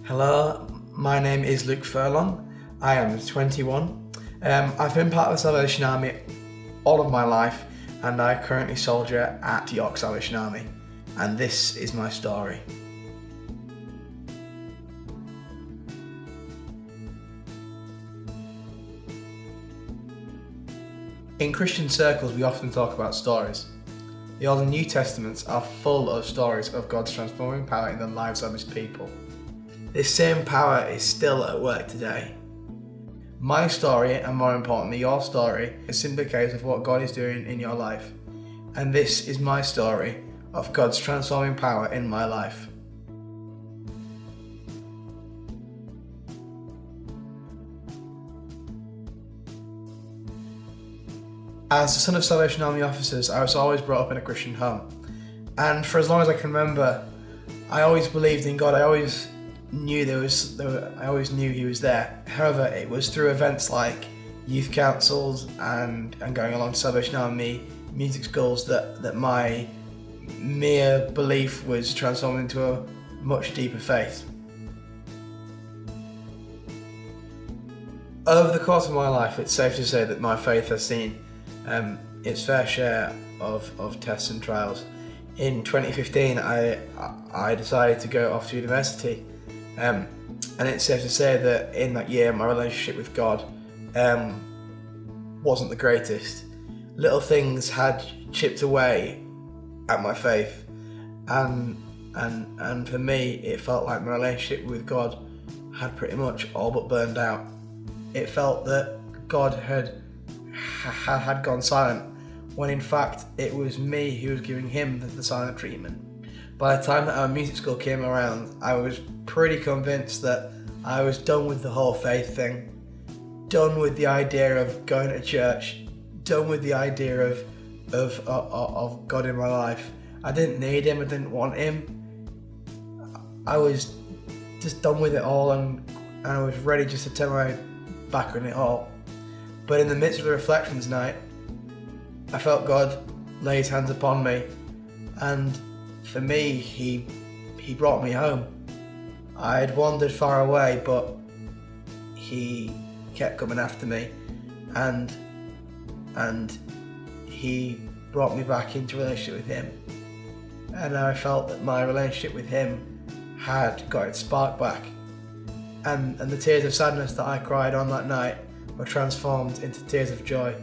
Hello, my name is Luke Furlong. I am 21. I've been part of the Salvation Army all of my life, and I currently soldier at York Salvation Army. And this is my story. In Christian circles, we often talk about stories. The Old and New Testaments are full of stories of God's transforming power in the lives of His people. This same power is still at work today. My story, and more importantly your story, is simply a case of what God is doing in your life. And this is my story of God's transforming power in my life. As the son of Salvation Army officers, I was always brought up in a Christian home. And for as long as I can remember, I always believed in God. I always knew I always knew He was there. However, it was through events like youth councils and going along to Salvation Army music schools that my mere belief was transformed into a much deeper faith. Over the course of my life, it's safe to say that my faith has seen its fair share of tests and trials. In 2015, I decided to go off to university, and it's safe to say that in that year my relationship with God wasn't the greatest. Little things had chipped away at my faith, and for me it felt like my relationship with God had pretty much all but burned out. It felt that God had gone silent, when in fact it was me who was giving Him the silent treatment. By the time that our music school came around, I was pretty convinced that I was done with the whole faith thing, done with the idea of going to church, done with the idea of God in my life. I didn't need Him, I didn't want Him. I was just done with it all, and I was ready just to turn my back on it all. But in the midst of the reflections night, I felt God lay His hands upon me, and for me, He brought me home. I had wandered far away, but He kept coming after me, and He brought me back into relationship with Him. And I felt that my relationship with Him had got its spark back, and the tears of sadness that I cried on that night were transformed into tears of joy.